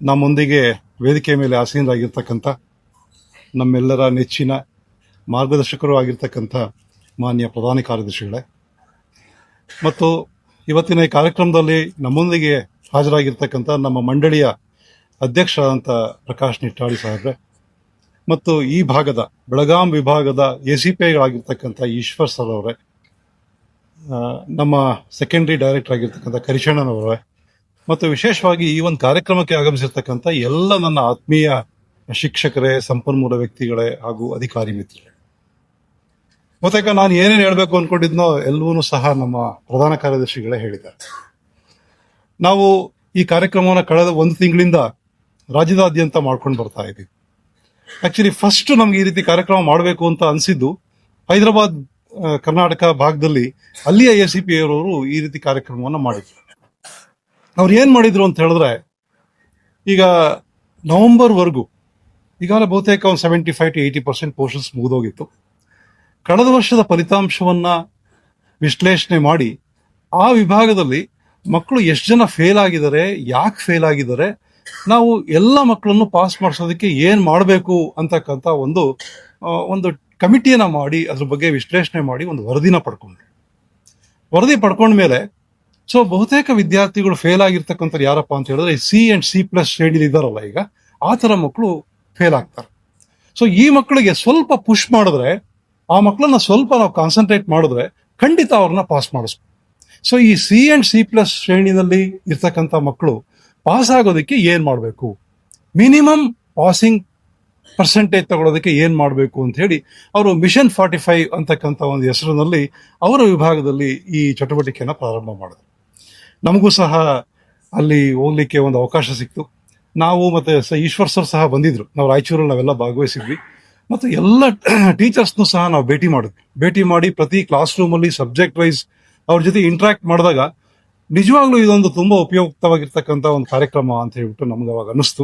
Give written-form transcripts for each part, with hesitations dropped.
ನಮ್ಮೊಂದಿಗೆ ವೇದಿಕೆ ಮೇಲೆ ಆಸೀನರಾಗಿರ್ತಕ್ಕಂಥ ನಮ್ಮೆಲ್ಲರ ನೆಚ್ಚಿನ ಮಾರ್ಗದರ್ಶಕರು ಆಗಿರ್ತಕ್ಕಂಥ ಮಾನ್ಯ ಪ್ರಧಾನ ಕಾರ್ಯದರ್ಶಿಗಳೇ ಮತ್ತು ಇವತ್ತಿನ ಈ ಕಾರ್ಯಕ್ರಮದಲ್ಲಿ ನಮ್ಮೊಂದಿಗೆ ಹಾಜರಾಗಿರ್ತಕ್ಕಂಥ ನಮ್ಮ ಮಂಡಳಿಯ ಅಧ್ಯಕ್ಷರಾದಂಥ ಪ್ರಕಾಶ್ ನಿಟ್ಟಾಳಿ ಸಾಹೇಬ್ರೆ ಮತ್ತು ಈ ಭಾಗದ ಬೆಳಗಾಂ ವಿಭಾಗದ ACPIಗಳಾಗಿರ್ತಕ್ಕಂಥ ಈಶ್ವರ್ ಸರ್ ಅವರೇ, ನಮ್ಮ ಸೆಕೆಂಡರಿ ಡೈರೆಕ್ಟರ್ ಆಗಿರ್ತಕ್ಕಂಥ ಕರಿಶಣ್ಣನವರೇ ಮತ್ತು ವಿಶೇಷವಾಗಿ ಈ ಒಂದು ಕಾರ್ಯಕ್ರಮಕ್ಕೆ ಆಗಮಿಸಿರ್ತಕ್ಕಂಥ ಎಲ್ಲ ನನ್ನ ಆತ್ಮೀಯ ಶಿಕ್ಷಕರೇ, ಸಂಪನ್ಮೂಲ ವ್ಯಕ್ತಿಗಳೇ ಹಾಗೂ ಅಧಿಕಾರಿ ಮಿತ್ರರೇ. ಬಹುತೇಕ ನಾನು ಏನೇನು ಹೇಳಬೇಕು ಅನ್ಕೊಂಡಿದ್ನೋ ಎಲ್ಲವೂ ಸಹ ನಮ್ಮ ಪ್ರಧಾನ ಕಾರ್ಯದರ್ಶಿಗಳೇ ಹೇಳಿದ್ದಾರೆ. ನಾವು ಈ ಕಾರ್ಯಕ್ರಮವನ್ನು ಕಳೆದ 1 ತಿಂಗಳಿಂದ ರಾಜ್ಯದಾದ್ಯಂತ ಮಾಡ್ಕೊಂಡು ಬರ್ತಾ ಇದ್ದೀವಿ. ಆಕ್ಚುಲಿ ಫಸ್ಟ್ ನಮ್ಗೆ ಈ ರೀತಿ ಕಾರ್ಯಕ್ರಮ ಮಾಡಬೇಕು ಅಂತ ಅನಿಸಿದ್ದು ಹೈದರಾಬಾದ್ ಕರ್ನಾಟಕ ಭಾಗದಲ್ಲಿ ಅಲ್ಲಿಯ ACPI ಅವರು ಈ ರೀತಿ ಕಾರ್ಯಕ್ರಮವನ್ನು ಮಾಡಿದ್ರು. ಅವ್ರು ಏನ್ ಮಾಡಿದ್ರು ಅಂತ ಹೇಳಿದ್ರೆ, ಈಗ ನವೆಂಬರ್ವರೆಗೂ ಈಗಾಗಲೇ ಬಹುತೇಕ ಒಂದು 75 to 80% ಪೋರ್ಷನ್ಸ್ ಮುಗಿದೋಗಿತ್ತು. ಕಳೆದ ವರ್ಷದ ಫಲಿತಾಂಶವನ್ನ ವಿಶ್ಲೇಷಣೆ ಮಾಡಿ ಆ ವಿಭಾಗದಲ್ಲಿ ಮಕ್ಕಳು ಎಷ್ಟು ಜನ ಫೇಲ್ ಆಗಿದ್ದಾರೆ, ಯಾಕೆ ಫೇಲ್ ಆಗಿದ್ದಾರೆ, ನಾವು ಎಲ್ಲ ಮಕ್ಕಳನ್ನು ಪಾಸ್ ಮಾಡಿಸೋದಕ್ಕೆ ಏನ್ ಮಾಡಬೇಕು ಅಂತಕ್ಕಂಥ ಒಂದು ಕಮಿಟಿಯನ್ನ ಮಾಡಿ ಅದ್ರ ಬಗ್ಗೆ ವಿಶ್ಲೇಷಣೆ ಮಾಡಿ ಒಂದು ವರದಿ ಪಡ್ಕೊಂಡ್ಮೇಲೆ ಸೊ ಬಹುತೇಕ ವಿದ್ಯಾರ್ಥಿಗಳು ಫೇಲ್ ಆಗಿರ್ತಕ್ಕಂಥ ಯಾರಪ್ಪ ಅಂತ ಹೇಳಿದ್ರೆ C and C+ ಶ್ರೇಣಿಲಿ ಇದ್ದಾರಲ್ಲ, ಈಗ ಆ ತರ ಮಕ್ಕಳು ಫೇಲ್ ಆಗ್ತಾರೆ. ಸೊ ಈ ಮಕ್ಕಳಿಗೆ ಸ್ವಲ್ಪ ಪುಷ್ ಮಾಡಿದ್ರೆ, ಆ ಮಕ್ಕಳನ್ನ ಸ್ವಲ್ಪ ನಾವು ಕಾನ್ಸಂಟ್ರೇಟ್ ಮಾಡಿದ್ರೆ ಖಂಡಿತ ಅವ್ರನ್ನ ಪಾಸ್ ಮಾಡಿಸ್ಬೋದು. ಸೊ ಈ C and C+ ಶ್ರೇಣಿನಲ್ಲಿ ಇರ್ತಕ್ಕಂಥ ಮಕ್ಕಳು ಪಾಸ್ ಆಗೋದಕ್ಕೆ ಏನ್ ಮಾಡಬೇಕು, ಮಿನಿಮಮ್ ಪಾಸಿಂಗ್ ಪರ್ಸೆಂಟೇಜ್ ತಗೊಳ್ಳೋದಕ್ಕೆ ಏನ್ ಮಾಡಬೇಕು ಅಂತ ಹೇಳಿ ಅವರು ಮಿಷನ್ 45 ಅಂತಕ್ಕಂಥ ಒಂದು ಹೆಸರಿನಲ್ಲಿ ಅವರ ವಿಭಾಗದಲ್ಲಿ ಈ ಚಟುವಟಿಕೆಯನ್ನ ಪ್ರಾರಂಭ ಮಾಡಿದ್ರು. ನಮಗೂ ಸಹ ಅಲ್ಲಿ ಹೋಗ್ಲಿಕ್ಕೆ ಒಂದು ಅವಕಾಶ ಸಿಕ್ತು. ನಾವು ಮತ್ತೆ ಈಶ್ವರ್ ಸರ್ ಸಹ ಬಂದಿದ್ರು. ನಾವು ರಾಯಚೂರಲ್ಲಿ ನಾವೆಲ್ಲ ಭಾಗವಹಿಸಿದ್ವಿ ಮತ್ತು ಎಲ್ಲ ಟೀಚರ್ಸ್ನು ಸಹ ನಾವು ಭೇಟಿ ಮಾಡಿ ಪ್ರತಿ ಕ್ಲಾಸ್ ರೂಮಲ್ಲಿ ಸಬ್ಜೆಕ್ಟ್ ವೈಸ್ ಅವ್ರ ಜೊತೆ ಇಂಟ್ರಾಕ್ಟ್ ಮಾಡಿದಾಗ ನಿಜವಾಗ್ಲೂ ಇದೊಂದು ತುಂಬಾ ಉಪಯುಕ್ತವಾಗಿರ್ತಕ್ಕಂಥ ಒಂದು ಕಾರ್ಯಕ್ರಮ ಅಂತ ಹೇಳ್ಬಿಟ್ಟು ನಮ್ಗೆ ಅವಾಗ ಅನಿಸ್ತು.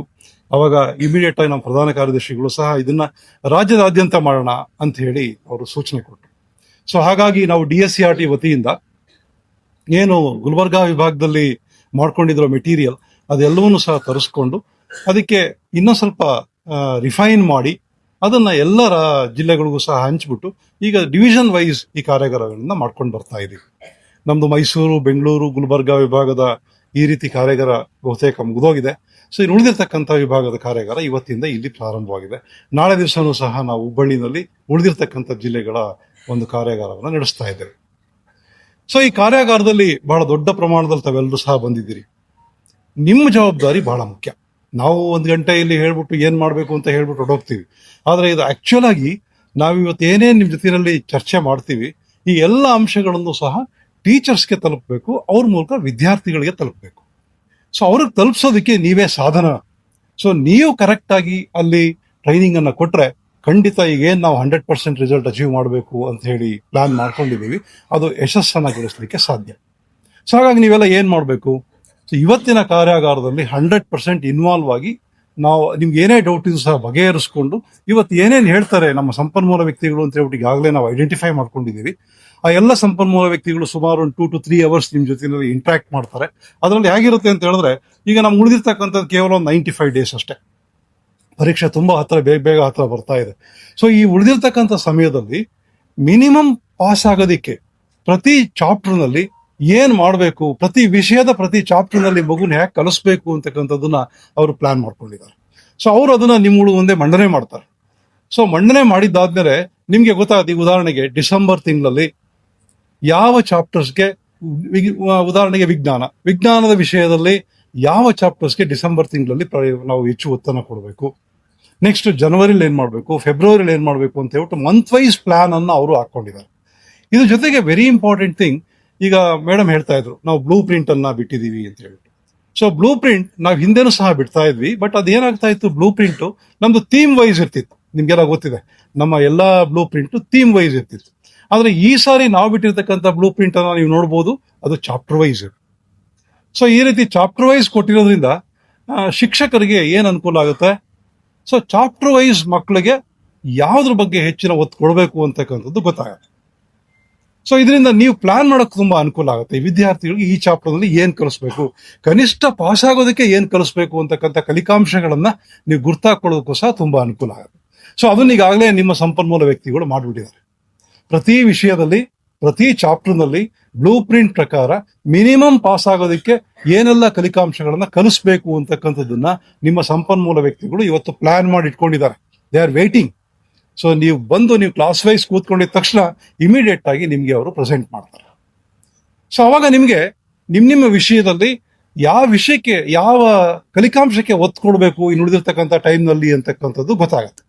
ಅವಾಗ ಇಮಿಡಿಯೇಟ್ ಆಗಿ ನಮ್ಮ ಪ್ರಧಾನ ಕಾರ್ಯದರ್ಶಿಗಳು ಸಹ ಇದನ್ನ ರಾಜ್ಯದಾದ್ಯಂತ ಮಾಡೋಣ ಅಂತ ಹೇಳಿ ಅವರು ಸೂಚನೆ ಕೊಟ್ಟರು. ಸೊ ಹಾಗಾಗಿ ನಾವು DSCRT ವತಿಯಿಂದ ಏನು ಗುಲ್ಬರ್ಗಾ ವಿಭಾಗದಲ್ಲಿ ಮಾಡ್ಕೊಂಡಿರೋ ಮೆಟೀರಿಯಲ್ ಅದೆಲ್ಲವನ್ನೂ ಸಹ ತರಿಸ್ಕೊಂಡು ಅದಕ್ಕೆ ಇನ್ನೂ ಸ್ವಲ್ಪ ರಿಫೈನ್ ಮಾಡಿ ಅದನ್ನ ಎಲ್ಲ ಜಿಲ್ಲೆಗಳಿಗೂ ಸಹ ಹಂಚ್ಬಿಟ್ಟು ಈಗ ಡಿವಿಷನ್ ವೈಸ್ ಈ ಕಾರ್ಯಾಗಾರಗಳನ್ನ ಮಾಡ್ಕೊಂಡು ಬರ್ತಾ ಇದೀವಿ. ನಮ್ದು ಮೈಸೂರು, ಬೆಂಗಳೂರು, ಗುಲ್ಬರ್ಗಾ ವಿಭಾಗದ ಈ ರೀತಿ ಕಾರ್ಯಾಗಾರ ಬಹುತೇಕ ಮುಗಿದೋಗಿದೆ. ಸೊ ಇನ್ನು ಉಳಿದಿರ್ತಕ್ಕಂಥ ವಿಭಾಗದ ಕಾರ್ಯಾಗಾರ ಇವತ್ತಿಂದ ಇಲ್ಲಿ ಪ್ರಾರಂಭವಾಗಿದೆ. ನಾಳೆ ದಿವಸನೂ ಸಹ ನಾವು ಹುಬ್ಬಳ್ಳಿನಲ್ಲಿ ಉಳಿದಿರ್ತಕ್ಕಂಥ ಜಿಲ್ಲೆಗಳ ಒಂದು ಕಾರ್ಯಾಗಾರವನ್ನು ನಡೆಸ್ತಾ ಇದ್ದೇವೆ. ಸೊ ಈ ಕಾರ್ಯಾಗಾರದಲ್ಲಿ ಬಹಳ ದೊಡ್ಡ ಪ್ರಮಾಣದಲ್ಲಿ ತಾವೆಲ್ಲರೂ ಸಹ ಬಂದಿದ್ದೀರಿ. ನಿಮ್ಮ ಜವಾಬ್ದಾರಿ ಬಹಳ ಮುಖ್ಯ. ನಾವು 1 ಗಂಟೆಯಲ್ಲಿ ಹೇಳ್ಬಿಟ್ಟು ಏನ್ ಮಾಡಬೇಕು ಅಂತ ಹೇಳ್ಬಿಟ್ಟು ಹೊರಟೋಗ್ತೀವಿ. ಆದ್ರೆ ಇದು ಆಕ್ಚುಲ್ ಆಗಿ ನಾವು ಇವತ್ತು ಏನೇನು ನಿಮ್ ಜೊತೆಯಲ್ಲಿ ಚರ್ಚೆ ಮಾಡ್ತೀವಿ ಈ ಎಲ್ಲ ಅಂಶಗಳನ್ನು ಸಹ ಟೀಚರ್ಸ್ಗೆ ತಲುಪಬೇಕು, ಅವ್ರ ಮೂಲಕ ವಿದ್ಯಾರ್ಥಿಗಳಿಗೆ ತಲುಪಬೇಕು. ಸೊ ಅವ್ರಿಗೆ ತಲುಪಿಸೋದಕ್ಕೆ ನೀವೇ ಸಾಧನ. ಸೊ ನೀವು ಕರೆಕ್ಟ್ ಆಗಿ ಅಲ್ಲಿ ಟ್ರೈನಿಂಗ್ ಅನ್ನ ಕೊಟ್ರೆ ಖಂಡಿತ ಈಗ ಏನ್ ನಾವು 100% ರಿಸಲ್ಟ್ ಅಚೀವ್ ಮಾಡಬೇಕು ಅಂತ ಹೇಳಿ ಪ್ಲಾನ್ ಮಾಡ್ಕೊಂಡಿದ್ದೀವಿ, ಅದು ಯಶಸ್ಸನ್ನಾಗೊಳಿಸ್ಲಿಕ್ಕೆ ಸಾಧ್ಯ. ಸೊ ಹಾಗಾಗಿ ನೀವೆಲ್ಲ ಏನ್ ಮಾಡಬೇಕು, ಸೊ ಇವತ್ತಿನ ಕಾರ್ಯಾಗಾರದಲ್ಲಿ 100% ಇನ್ವಾಲ್ವ್ ಆಗಿ ನಾವು ನಿಮ್ಗೆ ಏನೇ ಡೌಟ್ ಇದ್ರು ಸಹ ಬಗೆಹರಿಸ್ಕೊಂಡು ಇವತ್ತು ಏನೇನು ಹೇಳ್ತಾರೆ ನಮ್ಮ ಸಂಪನ್ಮೂಲ ವ್ಯಕ್ತಿಗಳು ಅಂತ ಹೇಳ್ಬಿಟ್ಟು ಈಗಾಗಲೇ ನಾವು ಐಡೆಂಟಿಫೈ ಮಾಡ್ಕೊಂಡಿದ್ದೀವಿ. ಆ ಎಲ್ಲ ಸಂಪನ್ಮೂಲ ವ್ಯಕ್ತಿಗಳು ಸುಮಾರು ಒಂದು 2 to 3 hours ನಿಮ್ ಜೊತೆಯಲ್ಲಿ ಇಂಟ್ರಾಕ್ಟ್ ಮಾಡ್ತಾರೆ. ಅದರಲ್ಲಿ ಹೇಗಿರುತ್ತೆ ಅಂತ ಹೇಳಿದ್ರೆ, ಈಗ ನಮ್ಗೆ ಉಳಿದಿರ್ತಕ್ಕಂಥದ್ದು ಕೇವಲ ಒಂದು 95 days ಅಷ್ಟೇ. ಪರೀಕ್ಷೆ ತುಂಬಾ ಬೇಗ ಹತ್ರ ಬರ್ತಾ ಇದೆ. ಸೊ ಈ ಉಳಿದಿರ್ತಕ್ಕಂಥ ಸಮಯದಲ್ಲಿ ಮಿನಿಮಮ್ ಪಾಸ್ ಆಗೋದಿಕ್ಕೆ ಪ್ರತಿ ಚಾಪ್ಟರ್ನಲ್ಲಿ ಏನ್ ಮಾಡಬೇಕು, ಪ್ರತಿ ವಿಷಯದ ಪ್ರತಿ ಚಾಪ್ಟರ್ನಲ್ಲಿ ಮಗುನ ಹೇಗೆ ಕಲಿಸ್ಬೇಕು ಅಂತಕ್ಕಂಥದ್ದನ್ನ ಅವರು ಪ್ಲಾನ್ ಮಾಡ್ಕೊಂಡಿದ್ದಾರೆ. ಸೊ ಅವರು ಅದನ್ನ ನಿಮ್ಮ ಮುಂದೆ ಮಂಡನೆ ಮಾಡ್ತಾರೆ. ಸೊ ಮಂಡನೆ ಮಾಡಿದ್ದಾದ್ಮೇಲೆ ನಿಮ್ಗೆ ಗೊತ್ತಾಗುತ್ತೆ, ಈಗ ಉದಾಹರಣೆಗೆ ಡಿಸೆಂಬರ್ ತಿಂಗಳಲ್ಲಿ ಯಾವ ಚಾಪ್ಟರ್ಸ್ಗೆ, ಉದಾಹರಣೆಗೆ ವಿಜ್ಞಾನದ ವಿಷಯದಲ್ಲಿ ಯಾವ ಚಾಪ್ಟರ್ಸ್ಗೆ ಡಿಸೆಂಬರ್ ತಿಂಗಳಲ್ಲಿ ನಾವು ಹೆಚ್ಚು ಒತ್ತನ್ನು ಕೊಡಬೇಕು, ನೆಕ್ಸ್ಟ್ ಜನವರಿಲಿ ಏನ್ ಮಾಡಬೇಕು, ಫೆಬ್ರವರಿಲಿ ಏನ್ ಮಾಡಬೇಕು ಅಂತ ಹೇಳ್ಬಿಟ್ಟು ಮಂತ್ ವೈಸ್ ಪ್ಲಾನ್ ಅನ್ನ ಅವರು ಹಾಕೊಂಡಿದ್ದಾರೆ. ಇದ್ರ ಜೊತೆಗೆ ವೆರಿ ಇಂಪಾರ್ಟೆಂಟ್ ಥಿಂಗ್, ಈಗ ಮೇಡಮ್ ಹೇಳ್ತಾ ಇದ್ರು ನಾವು ಬ್ಲೂ ಪ್ರಿಂಟ್ ಅನ್ನ ಬಿಟ್ಟಿದೀವಿ ಅಂತ ಹೇಳ್ಬಿಟ್ಟು. ಸೊ ಬ್ಲೂ ಪ್ರಿಂಟ್ ನಾವು ಹಿಂದೆನೂ ಸಹ ಬಿಡ್ತಾ ಇದ್ವಿ, ಬಟ್ ಅದೇನಾಗ್ತಾ ಇತ್ತು, ಬ್ಲೂ ಪ್ರಿಂಟ್ ನಮ್ದು ಥೀಮ್ ವೈಸ್ ಇರ್ತಿತ್ತು. ನಿಮ್ಗೆಲ್ಲ ಗೊತ್ತಿದೆ, ನಮ್ಮ ಎಲ್ಲಾ ಬ್ಲೂ ಪ್ರಿಂಟ್ ಥೀಮ್ ವೈಸ್ ಇರ್ತಿತ್ತು. ಆದ್ರೆ ಈ ಸಾರಿ ನಾವು ಬಿಟ್ಟಿರ್ತಕ್ಕಂಥ ಬ್ಲೂ ಪ್ರಿಂಟ್ ಅನ್ನ ನೀವು ನೋಡ್ಬೋದು, ಅದು ಚಾಪ್ಟರ್ ವೈಸ್. ಸೊ ಈ ರೀತಿ ಚಾಪ್ಟರ್ ವೈಸ್ ಕೊಟ್ಟಿರೋದ್ರಿಂದ ಶಿಕ್ಷಕರಿಗೆ ಏನ್ ಅನುಕೂಲ ಆಗುತ್ತೆ, ಸೊ ಚಾಪ್ಟರ್ ವೈಸ್ ಮಕ್ಕಳಿಗೆ ಯಾವ್ದ್ರ ಬಗ್ಗೆ ಹೆಚ್ಚಿನ ಒತ್ತು ಕೊಡಬೇಕು ಅಂತಕ್ಕಂಥದ್ದು ಗೊತ್ತಾಗುತ್ತೆ. ಸೊ ಇದರಿಂದ ನೀವು ಪ್ಲಾನ್ ಮಾಡೋಕೆ ತುಂಬಾ ಅನುಕೂಲ ಆಗುತ್ತೆ. ಈ ವಿದ್ಯಾರ್ಥಿಗಳಿಗೆ ಈ ಚಾಪ್ಟರ್ ನಲ್ಲಿ ಏನ್ ಕಲಿಸ್ಬೇಕು, ಕನಿಷ್ಠ ಪಾಸ್ ಆಗೋದಕ್ಕೆ ಏನ್ ಕಲಿಸ್ಬೇಕು ಅಂತಕ್ಕಂಥ ಕಲಿಕಾಂಶಗಳನ್ನ ನೀವು ಗುರ್ತಾಕೊಳ್ಳೋದಕ್ಕೂ ಸಹ ತುಂಬಾ ಅನುಕೂಲ ಆಗುತ್ತೆ. ಸೊ ಅದನ್ನ ಈಗಾಗಲೇ ನಿಮ್ಮ ಸಂಪನ್ಮೂಲ ವ್ಯಕ್ತಿಗಳು ಮಾಡಿಬಿಟ್ಟಿದ್ದಾರೆ. ಪ್ರತಿ ವಿಷಯದಲ್ಲಿ, ಪ್ರತಿ ಚಾಪ್ಟರ್ನಲ್ಲಿ ಬ್ಲೂ ಪ್ರಿಂಟ್ ಪ್ರಕಾರ ಮಿನಿಮಮ್ ಪಾಸ್ ಆಗೋದಕ್ಕೆ ಏನೆಲ್ಲ ಕಲಿಕಾಂಶಗಳನ್ನ ಕಲಿಸ್ಬೇಕು ಅಂತಕ್ಕಂಥದ್ದನ್ನ ನಿಮ್ಮ ಸಂಪನ್ಮೂಲ ವ್ಯಕ್ತಿಗಳು ಇವತ್ತು ಪ್ಲಾನ್ ಮಾಡಿ ಇಟ್ಕೊಂಡಿದ್ದಾರೆ. They are waiting. ಸೊ ನೀವು ಬಂದು ನೀವು ಕ್ಲಾಸ್ ವೈಸ್ ಕೂತ್ಕೊಂಡಿದ ತಕ್ಷಣ ಇಮಿಡಿಯೇಟ್ ಆಗಿ ನಿಮ್ಗೆ ಅವರು ಪ್ರೆಸೆಂಟ್ ಮಾಡ್ತಾರೆ. ಸೊ ಅವಾಗ ನಿಮ್ಗೆ ನಿಮ್ಮ ವಿಷಯದಲ್ಲಿ ಯಾವ ವಿಷಯಕ್ಕೆ, ಯಾವ ಕಲಿಕಾಂಶಕ್ಕೆ ಒತ್ತು ಕೊಡಬೇಕು ಇನ್ನು ಉಳಿದಿರ್ತಕ್ಕಂಥ ಟೈಮ್ನಲ್ಲಿ ಅಂತಕ್ಕಂಥದ್ದು ಗೊತ್ತಾಗತ್ತೆ.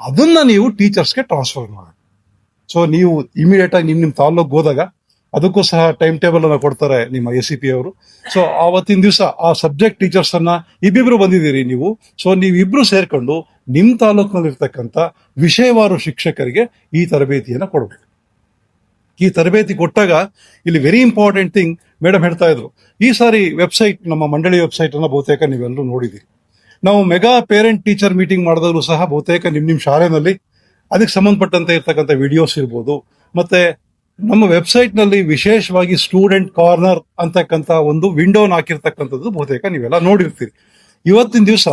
ಅದನ್ನ ನೀವು ಟೀಚರ್ಸ್ಗೆ ಟ್ರಾನ್ಸ್ಫರ್ ಮಾಡಿ. ಸೊ ನೀವು ಇಮಿಡಿಯೇಟ್ ಆಗಿ ನಿಮ್ಮ ತಾಲ್ಲೂಕು ಹೋದಾಗ ಅದಕ್ಕೂ ಸಹ ಟೈಮ್ ಟೇಬಲ್ ಅನ್ನ ಕೊಡ್ತಾರೆ ನಿಮ್ಮ ACP ಅವರು. ಸೊ ಆವತ್ತಿನ ದಿವಸ ಆ ಸಬ್ಜೆಕ್ಟ್ ಟೀಚರ್ಸ್ ಅನ್ನ ಇಬ್ಬಿಬ್ರು ಬಂದಿದ್ದೀರಿ ನೀವು. ಸೊ ನೀವಿಬ್ರು ಸೇರ್ಕೊಂಡು ನಿಮ್ಮ ತಾಲೂಕಿನಲ್ಲಿ ಇರ್ತಕ್ಕಂಥ ವಿಷಯವಾರು ಶಿಕ್ಷಕರಿಗೆ ಈ ತರಬೇತಿಯನ್ನ ಕೊಡಬೇಕು. ಈ ತರಬೇತಿ ಕೊಟ್ಟಾಗ ಇಲ್ಲಿ ವೆರಿ ಇಂಪಾರ್ಟೆಂಟ್ ಥಿಂಗ್ ಮೇಡಮ್ ಹೇಳ್ತಾ ಇದ್ರು, ಈ ಸಾರಿ ವೆಬ್ಸೈಟ್, ನಮ್ಮ ಮಂಡಳಿ ವೆಬ್ಸೈಟ್ ಅನ್ನ ಬಹುತೇಕ ನೀವೆಲ್ಲರೂ ನೋಡಿದ್ದೀರಿ. ನಾವು ಮೆಗಾ ಪೇರೆಂಟ್ ಟೀಚರ್ ಮೀಟಿಂಗ್ ಮಾಡಿದಾಗಲೂ ಸಹ ಬಹುತೇಕ ನಿಮ್ಮ ಶಾಲೆನಲ್ಲಿ ಅದಕ್ಕೆ ಸಂಬಂಧಪಟ್ಟಂತೆ ಇರ್ತಕ್ಕಂಥ ವಿಡಿಯೋಸ್ ಇರ್ಬೋದು, ಮತ್ತೆ ನಮ್ಮ ವೆಬ್ಸೈಟ್ ನಲ್ಲಿ ವಿಶೇಷವಾಗಿ ಸ್ಟೂಡೆಂಟ್ ಕಾರ್ನರ್ ಅಂತಕ್ಕಂಥ ಒಂದು ವಿಂಡೋನ ಹಾಕಿರ್ತಕ್ಕಂಥದ್ದು ಬಹುತೇಕ ನೀವೆಲ್ಲ ನೋಡಿರ್ತೀರಿ. ಇವತ್ತಿನ ದಿವಸ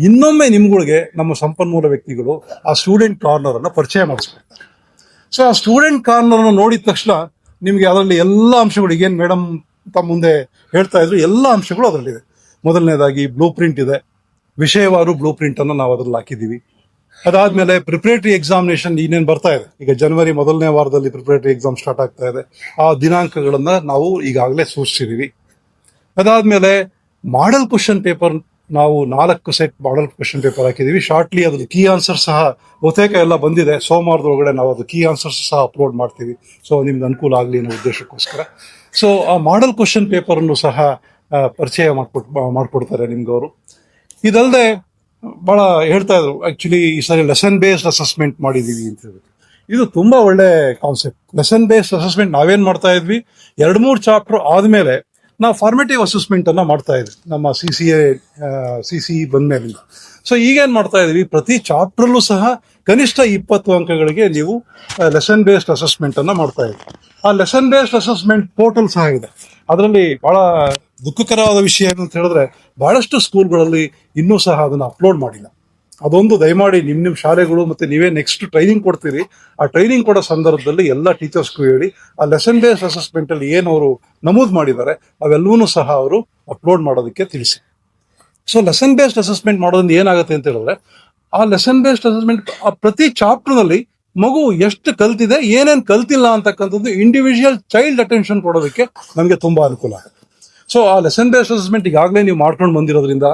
ಇನ್ನೊಮ್ಮೆ ನಿಮ್ಗಳಿಗೆ ನಮ್ಮ ಸಂಪನ್ಮೂಲ ವ್ಯಕ್ತಿಗಳು ಆ ಸ್ಟೂಡೆಂಟ್ ಕಾರ್ನರ್ ಅನ್ನ ಪರಿಚಯ ಮಾಡಿಸ್ಕೊಳ್ತಾರೆ. ಸೊ ಆ ಸ್ಟೂಡೆಂಟ್ ಕಾರ್ನರ್ ಅನ್ನು ನೋಡಿದ ತಕ್ಷಣ ನಿಮ್ಗೆ ಅದರಲ್ಲಿ ಎಲ್ಲ ಅಂಶಗಳು, ಈಗೇನು ಮೇಡಮ್ ತಮ್ಮ ಮುಂದೆ ಹೇಳ್ತಾ ಇದ್ರು, ಎಲ್ಲ ಅಂಶಗಳು ಅದರಲ್ಲಿದೆ. ಮೊದಲನೇದಾಗಿ ಬ್ಲೂ ಪ್ರಿಂಟ್ ಇದೆ, ವಿಷಯವಾರು ಬ್ಲೂ ಪ್ರಿಂಟ್ ಅನ್ನು ನಾವು ಅದ್ರಲ್ಲಿ ಹಾಕಿದೀವಿ. ಅದಾದ್ಮೇಲೆ ಪ್ರಿಪರೇಟರಿ ಎಕ್ಸಾಮಿನೇಷನ್ ಇನ್ನೇನು ಬರ್ತಾ ಇದೆ, ಈಗ ಜನವರಿ ಮೊದಲನೇ ವಾರದಲ್ಲಿ ಪ್ರಿಪರೇಟರಿ ಎಕ್ಸಾಮ್ ಸ್ಟಾರ್ಟ್ ಆಗ್ತಾ ಇದೆ. ಆ ದಿನಾಂಕಗಳನ್ನ ನಾವು ಈಗಾಗಲೇ ಸೂಚಿಸಿದೀವಿ. ಅದಾದ್ಮೇಲೆ ಮಾಡೆಲ್ ಕ್ವಶನ್ ಪೇಪರ್, ನಾವು 4 ಸೆಟ್ ಮಾಡೆಲ್ ಕ್ವಶನ್ ಪೇಪರ್ ಹಾಕಿದೀವಿ. ಶಾರ್ಟ್ಲಿ ಅದ್ರ ಕೀ ಆನ್ಸರ್ ಸಹ ಬಹುತೇಕ ಎಲ್ಲ ಬಂದಿದೆ. ಸೋಮವಾರದೊಳಗಡೆ ನಾವು ಅದು ಕೀ ಆನ್ಸರ್ಸ್ ಸಹ ಅಪ್ಲೋಡ್ ಮಾಡ್ತೀವಿ. ಸೊ ನಿಮ್ಗೆ ಅನುಕೂಲ ಆಗಲಿ ಅನ್ನೋ ಉದ್ದೇಶಕ್ಕೋಸ್ಕರ. ಸೊ ಆ ಮಾಡೆಲ್ ಕ್ವಶನ್ ಪೇಪರ್ ಅನ್ನು ಸಹ ಪರಿಚಯ ಮಾಡ್ಕೊಡ್ತಾರೆ ನಿಮ್ಗೆ ಅವರು. ಇದಲ್ಲದೆ ಬಹಳ ಹೇಳ್ತಾ ಇದ್ರು, ಆಕ್ಚುಲಿ ಈ ಸಾರಿ ಲೆಸನ್ ಬೇಸ್ಡ್ ಅಸೆಸ್ಮೆಂಟ್ ಮಾಡಿದೀವಿ ಅಂತ ಹೇಳ್ಬಿಟ್ಟು. ಇದು ತುಂಬಾ ಒಳ್ಳೆ ಕಾನ್ಸೆಪ್ಟ್. ಲೆಸನ್ ಬೇಸ್ಡ್ ಅಸೆಸ್ಮೆಂಟ್ ನಾವೇನ್ ಮಾಡ್ತಾ ಇದ್ವಿ, 2-3 ಚಾಪ್ಟರ್ ಆದ್ಮೇಲೆ ನಾವು ಫಾರ್ಮೇಟಿವ್ ಅಸೆಸ್ಮೆಂಟ್ ಅನ್ನ ಮಾಡ್ತಾ ಇದ್ವಿ ನಮ್ಮ CCE ಬಂದ್ಮೇಲಿಂದ. ಸೊ ಈಗೇನ್ ಮಾಡ್ತಾ ಇದೀವಿ, ಪ್ರತಿ ಚಾಪ್ಟರ್ಲ್ಲೂ ಸಹ ಕನಿಷ್ಠ 20 ಅಂಕಗಳಿಗೆ ನೀವು ಲೆಸನ್ ಬೇಸ್ಡ್ ಅಸೆಸ್ಮೆಂಟ್ ಅನ್ನ ಮಾಡ್ತಾ ಇದ್ವಿ. ಆ ಲೆಸನ್ ಬೇಸ್ಡ್ ಅಸೆಸ್ಮೆಂಟ್ ಪೋರ್ಟಲ್ ಸಹ ಇದೆ. ಅದರಲ್ಲಿ ಬಹಳ ದುಃಖಕರವಾದ ವಿಷಯ ಏನಂತ ಹೇಳಿದ್ರೆ, ಬಹಳಷ್ಟು ಸ್ಕೂಲ್ಗಳಲ್ಲಿ ಇನ್ನೂ ಸಹ ಅದನ್ನ ಅಪ್ಲೋಡ್ ಮಾಡಿಲ್ಲ. ಅದೊಂದು ದಯಮಾಡಿ ನಿಮ್ಮ ಶಾಲೆಗಳು, ಮತ್ತೆ ನೀವೇ ನೆಕ್ಸ್ಟ್ ಟ್ರೈನಿಂಗ್ ಕೊಡ್ತೀರಿ, ಆ ಟ್ರೈನಿಂಗ್ ಕೊಡೋ ಸಂದರ್ಭದಲ್ಲಿ ಎಲ್ಲ ಟೀಚರ್ಸ್ಗೂ ಹೇಳಿ ಆ ಲೆಸನ್ ಬೇಸ್ಡ್ ಅಸೆಸ್ಮೆಂಟ್ ಅಲ್ಲಿ ಏನು ಅವರು ನಮೂದು ಮಾಡಿದ್ದಾರೆ ಅವೆಲ್ಲವನ್ನೂ ಸಹ ಅವರು ಅಪ್ಲೋಡ್ ಮಾಡೋದಕ್ಕೆ ತಿಳಿಸಿ. ಸೊ ಲೆಸನ್ ಬೇಸ್ಡ್ ಅಸೆಸ್ಮೆಂಟ್ ಮಾಡೋದ್ರಿಂದ ಏನಾಗುತ್ತೆ ಅಂತ ಹೇಳಿದ್ರೆ, ಆ ಲೆಸನ್ ಬೇಸ್ಡ್ ಅಸೆಸ್ಮೆಂಟ್ ಆ ಪ್ರತಿ ಚಾಪ್ಟರ್ ನಲ್ಲಿ ಮಗು ಎಷ್ಟು ಕಲ್ತಿದೆ, ಏನೇನು ಕಲ್ತಿಲ್ಲ ಅಂತಕ್ಕಂಥದ್ದು ಇಂಡಿವಿಜುವಲ್ ಚೈಲ್ಡ್ ಅಟೆನ್ಷನ್ ಕೊಡೋದಕ್ಕೆ ನಮಗೆ ತುಂಬಾ ಅನುಕೂಲ ಆಗುತ್ತೆ. ಸೊ ಆ ಲೆಸನ್ ಬೇಸ್ಡ್ ಅಸೆಸ್ಮೆಂಟ್ ಈಗಾಗಲೇ ನೀವು ಮಾಡ್ಕೊಂಡು ಬಂದಿರೋದ್ರಿಂದ,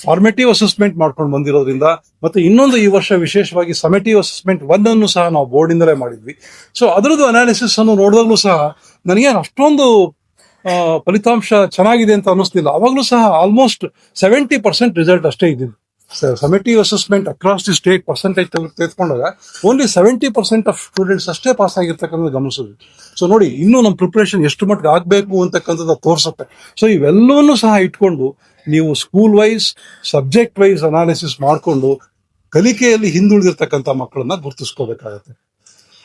ಫಾರ್ಮೇಟಿವ್ ಅಸೆಸ್ಮೆಂಟ್ ಮಾಡ್ಕೊಂಡು ಬಂದಿರೋದ್ರಿಂದ, ಮತ್ತೆ ಇನ್ನೊಂದು ಈ ವರ್ಷ ವಿಶೇಷವಾಗಿ ಸಮೇಟಿವ್ ಅಸೆಸ್ಮೆಂಟ್ 1 ಅನ್ನು ಸಹ ನಾವು ಬೋರ್ಡಿಂದಲೇ ಮಾಡಿದ್ವಿ. ಸೊ ಅದರದ್ದು ಅನಾಲಿಸಿಸ್ ಅನ್ನು ನೋಡಿದಾಗಲೂ ಸಹ ನನಗೇನು ಅಷ್ಟೊಂದು ಫಲಿತಾಂಶ ಚೆನ್ನಾಗಿದೆ ಅಂತ ಅನ್ನಿಸ್ತಿಲ್ಲ. ಅವಾಗಲೂ ಸಹ ಆಲ್ಮೋಸ್ಟ್ 70% ರಿಸಲ್ಟ್ ಅಷ್ಟೇ ಇದ್ದಿದ್ದು. Summative assessment across the state percentage ತೆಗೆದುಕೊಂಡಾಗ ಓನ್ಲಿ 70% ಆಫ್ ಸ್ಟೂಡೆಂಟ್ಸ್ ಅಷ್ಟೇ ಪಾಸ್ ಆಗಿರ್ತಕ್ಕಂಥ ಗಮನಿಸಿದ್ವಿ. ಸೊ ನೋಡಿ, ಇನ್ನೂ ನಮ್ಮ ಪ್ರಿಪರೇಷನ್ ಎಷ್ಟು ಮಟ್ಟಿಗೆ ಆಗಬೇಕು ಅಂತಕ್ಕಂಥದ್ದು ತೋರಿಸುತ್ತೆ. ಸೊ ಇವೆಲ್ಲವನ್ನೂ ಸಹ ಇಟ್ಕೊಂಡು ನೀವು school wise, subject wise analysis ಮಾಡಿಕೊಂಡು ಕಲಿಕೆಯಲ್ಲಿ ಹಿಂದುಳಿದಿರ್ತಕ್ಕಂಥ ಮಕ್ಕಳನ್ನ ಗುರುತಿಸ್ಕೋಬೇಕಾಗತ್ತೆ.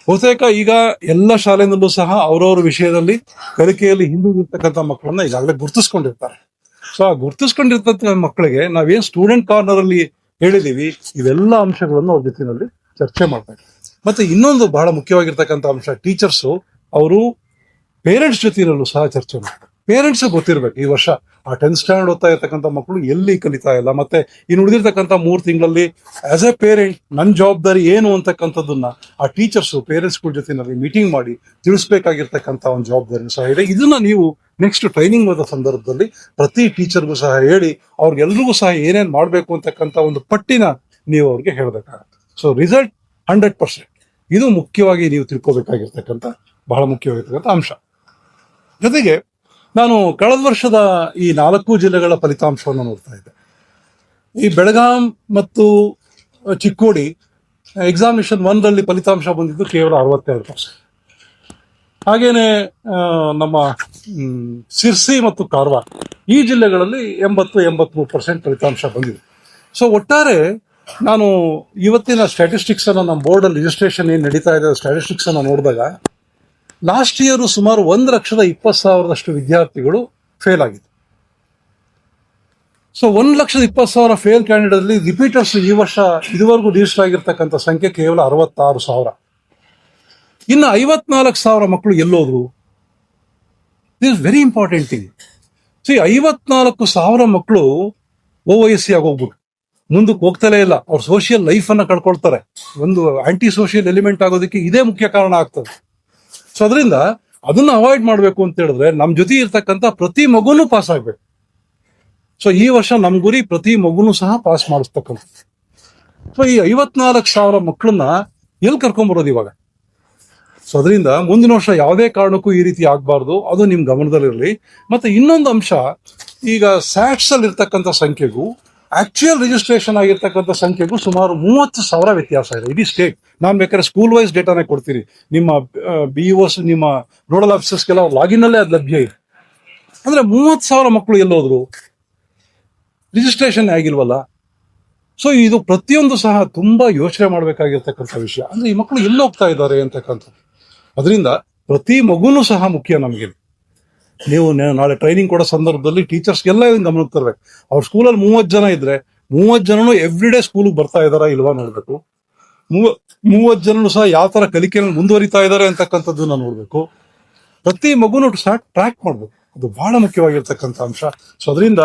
ಬಹುತೇಕ ಈಗ ಎಲ್ಲ ಶಾಲೆಯಲ್ಲೂ ಸಹ ಅವರವರ ವಿಷಯದಲ್ಲಿ ಕಲಿಕೆಯಲ್ಲಿ ಹಿಂದುಳಿದಿರ್ತಕ್ಕಂಥ ಮಕ್ಕಳನ್ನ ಈಗಾಗಲೇ ಗುರುತಿಸ್ಕೊಂಡಿರ್ತಾರೆ. ಸೊ ಆ ಗುರುತಿಸ್ಕೊಂಡಿರ್ತಕ್ಕಂಥ ಮಕ್ಕಳಿಗೆ ನಾವೇನ್ ಸ್ಟೂಡೆಂಟ್ ಕಾರ್ನರ್ ಅಲ್ಲಿ ಹೇಳಿದೀವಿ, ಇವೆಲ್ಲ ಅಂಶಗಳನ್ನು ಅವ್ರ ಜೊತೆಯಲ್ಲಿ ಚರ್ಚೆ ಮಾಡ್ಬೇಕು. ಮತ್ತೆ ಇನ್ನೊಂದು ಬಹಳ ಮುಖ್ಯವಾಗಿರ್ತಕ್ಕಂಥ ಅಂಶ, ಟೀಚರ್ಸ್ ಅವರು ಪೇರೆಂಟ್ಸ್ ಜೊತೆಯಲ್ಲೂ ಸಹ ಚರ್ಚೆ ಮಾಡ್ತಾರೆ. ಪೇರೆಂಟ್ಸ್ ಗೊತ್ತಿರ್ಬೇಕು ಈ ವರ್ಷ ಆ 10th ಸ್ಟ್ಯಾಂಡರ್ಡ್ ಓದ್ತಾ ಇರ್ತಕ್ಕಂಥ ಮಕ್ಕಳು ಎಲ್ಲಿ ಕಲಿತಾ ಇಲ್ಲ, ಮತ್ತೆ ಇನ್ನು ಉಳಿದಿರ್ತಕ್ಕಂಥ 3 ತಿಂಗಳಲ್ಲಿ ಆಸ್ ಎ ಪೇರೆಂಟ್ ನನ್ನ ಜವಾಬ್ದಾರಿ ಏನು ಅಂತಕ್ಕಂಥದ್ದನ್ನ ಆ ಟೀಚರ್ಸ್ ಪೇರೆಂಟ್ಸ್ಗಳ ಜೊತೆನಲ್ಲಿ ಮೀಟಿಂಗ್ ಮಾಡಿ ತಿಳಿಸ್ಬೇಕಾಗಿರ್ತಕ್ಕಂಥ ಒಂದು ಜವಾಬ್ದಾರಿ ಸಹ ಇದೆ. ಇದನ್ನ ನೀವು ನೆಕ್ಸ್ಟ್ ಟ್ರೈನಿಂಗ್ ಹೋದ ಸಂದರ್ಭದಲ್ಲಿ ಪ್ರತಿ ಟೀಚರ್ಗೂ ಸಹ ಹೇಳಿ ಅವ್ರಿಗೆಲ್ರಿಗೂ ಸಹ ಏನೇನ್ ಮಾಡ್ಬೇಕು ಅಂತಕ್ಕಂಥ ಒಂದು ಪಟ್ಟಿನ ನೀವು ಅವ್ರಿಗೆ ಹೇಳ್ಬೇಕಾಗತ್ತೆ. ಸೊ ರಿಸಲ್ಟ್ 100%, ಇದು ಮುಖ್ಯವಾಗಿ ನೀವು ತಿಳ್ಕೊಬೇಕಾಗಿರ್ತಕ್ಕಂಥ ಬಹಳ ಮುಖ್ಯವಾಗಿರ್ತಕ್ಕಂಥ ಅಂಶ. ಜೊತೆಗೆ ನಾನು ಕಳೆದ ವರ್ಷದ ಈ 4 ಜಿಲ್ಲೆಗಳ ಫಲಿತಾಂಶವನ್ನು ನೋಡ್ತಾ ಇದ್ದೆ. ಈ ಬೆಳಗಾಂ ಮತ್ತು ಚಿಕ್ಕೋಡಿ ಎಕ್ಸಾಮಿನೇಷನ್ 1ರಲ್ಲಿ ಫಲಿತಾಂಶ ಬಂದಿದ್ದು ಕೇವಲ 62%. ಹಾಗೇನೆ ನಮ್ಮ ಸಿರ್ಸಿ ಮತ್ತು ಕಾರವಾರ ಈ ಜಿಲ್ಲೆಗಳಲ್ಲಿ 80-83% ಫಲಿತಾಂಶ ಬಂದಿದೆ. ಸೊ ಒಟ್ಟಾರೆ ನಾನು ಇವತ್ತಿನ ಸ್ಟ್ಯಾಟಿಸ್ಟಿಕ್ಸ್ ಅನ್ನ ನಮ್ಮ ಬೋರ್ಡ್ ಅಲ್ಲಿ ರಿಜಿಸ್ಟ್ರೇಷನ್ ಏನ್ ನಡೀತಾ ಇದೆ ಸ್ಟ್ಯಾಟಿಸ್ಟಿಕ್ಸ್ ಅನ್ನ ನೋಡಿದಾಗ ಲಾಸ್ಟ್ ಇಯರ್ ಸುಮಾರು 1,20,000 ವಿದ್ಯಾರ್ಥಿಗಳು ಫೇಲ್ ಆಗಿತ್ತು. ಸೊ 1,20,000 ಫೇಲ್ ಕ್ಯಾಂಡಿಡೇಟ್ ಅಲ್ಲಿ ರಿಪೀಟರ್ಸ್ ಈ ವರ್ಷ ಇದುವರೆಗೂ ರಿಜಿಸ್ಟರ್ ಆಗಿರ್ತಕ್ಕಂಥ ಸಂಖ್ಯೆ ಕೇವಲ 66,000. ಇನ್ನು 54,000 ಮಕ್ಕಳು ಎಲ್ಲೋದ್ರು? This very important thing. 54,000 ಮಕ್ಕಳು OYC ಆಗೋಗ್ಬಿಟ್ಟು ಮುಂದಕ್ಕೆ ಹೋಗ್ತಲೇ ಇಲ್ಲ. ಅವ್ರ ಸೋಷಿಯಲ್ ಲೈಫ್ ಅನ್ನ ಕಳ್ಕೊಳ್ತಾರೆ. ಒಂದು ಆಂಟಿ ಸೋಷಿಯಲ್ ಎಲಿಮೆಂಟ್ ಆಗೋದಕ್ಕೆ ಇದೇ ಮುಖ್ಯ ಕಾರಣ ಆಗ್ತದೆ. ಸೊ ಅದರಿಂದ ಅದನ್ನ ಅವಾಯ್ಡ್ ಮಾಡಬೇಕು ಅಂತ ಹೇಳಿದ್ರೆ ನಮ್ ಜೊತೆ ಇರ್ತಕ್ಕಂಥ ಪ್ರತಿ ಮಗುನೂ ಪಾಸ್ ಆಗ್ಬೇಕು. ಸೊ ಈ ವರ್ಷ ನಮ್ ಗುರಿ ಪ್ರತಿ ಮಗುನೂ ಸಹ ಪಾಸ್ ಮಾಡಿಸ್ತಕ್ಕಂಥ. ಸೊ ಈ 54,000 ಮಕ್ಕಳನ್ನ ಎಲ್ಲಿ ಕರ್ಕೊಂಡ್ಬರೋದು ಇವಾಗ? ಸೊ ಅದರಿಂದ ಮುಂದಿನ ವರ್ಷ ಯಾವುದೇ ಕಾರಣಕ್ಕೂ ಈ ರೀತಿ ಆಗ್ಬಾರ್ದು, ಅದು ನಿಮ್ ಗಮನದಲ್ಲಿರಲಿ. ಮತ್ತೆ ಇನ್ನೊಂದು ಅಂಶ, ಈಗ ಸ್ಯಾಟ್ಸ್ ಅಲ್ಲಿ ಇರ್ತಕ್ಕಂಥ ಸಂಖ್ಯೆಗೂ ಆಕ್ಚುಯಲ್ ರಿಜಿಸ್ಟ್ರೇಷನ್ ಆಗಿರ್ತಕ್ಕಂಥ ಸಂಖ್ಯೆಗೂ ಸುಮಾರು 30,000 ವ್ಯತ್ಯಾಸ ಇದೆ. ಇಡೀ ಸ್ಟೇಟ್. ನಾನು ಬೇಕಾದ್ರೆ ಸ್ಕೂಲ್ ವೈಸ್ ಡೇಟಾನೇ ಕೊಡ್ತೀನಿ. ನಿಮ್ಮ BEOs, ನಿಮ್ಮ ನೋಡಲ್ ಆಫೀಸರ್ಸ್ಗೆಲ್ಲ ಲಾಗಿನ್ ಅಲ್ಲೇ ಅದು ಲಭ್ಯ ಇದೆ. ಅಂದ್ರೆ 30,000 ಮಕ್ಕಳು ಎಲ್ಲೋದ್ರು? ರಿಜಿಸ್ಟ್ರೇಷನ್ ಆಗಿಲ್ವಲ್ಲ. ಸೊ ಇದು ಪ್ರತಿಯೊಂದು ಸಹ ತುಂಬಾ ಯೋಚನೆ ಮಾಡಬೇಕಾಗಿರ್ತಕ್ಕಂಥ ವಿಷಯ. ಅಂದ್ರೆ ಈ ಮಕ್ಕಳು ಎಲ್ಲಿ ಹೋಗ್ತಾ ಇದ್ದಾರೆ ಅಂತಕ್ಕಂಥ. ಅದರಿಂದ ಪ್ರತಿ ಮಗುನೂ ಸಹ ಮುಖ್ಯ ನಮಗೆ. ನೀವು ನಾಳೆ ಟ್ರೈನಿಂಗ್ ಕೊಡೋ ಸಂದರ್ಭದಲ್ಲಿ ಟೀಚರ್ಸ್ಗೆಲ್ಲ ಗಮನಕ್ಕೆ ತರಬೇಕು. ಅವ್ರ ಸ್ಕೂಲಲ್ಲಿ 30 ಜನ ಇದ್ರೆ 30 ಜನನು ಎವ್ರಿ ಡೇ ಸ್ಕೂಲ್ಗೆ ಬರ್ತಾ ಇದಾರಾ ಇಲ್ವಾ ನೋಡ್ಬೇಕು. 30 ಜನನು ಸಹ ಯಾವ ತರ ಕಲಿಕೆಯನ್ನು ಮುಂದುವರಿತಾ ಇದ್ದಾರೆ ಅಂತಕ್ಕಂಥದ್ದನ್ನ ನೋಡ್ಬೇಕು. ಪ್ರತಿ ಮಗುನು ಸಹ ಟ್ರ್ಯಾಕ್ ಮಾಡ್ಬೇಕು. ಅದು ಬಹಳ ಮುಖ್ಯವಾಗಿರ್ತಕ್ಕಂಥ ಅಂಶ. ಸೊ ಅದರಿಂದ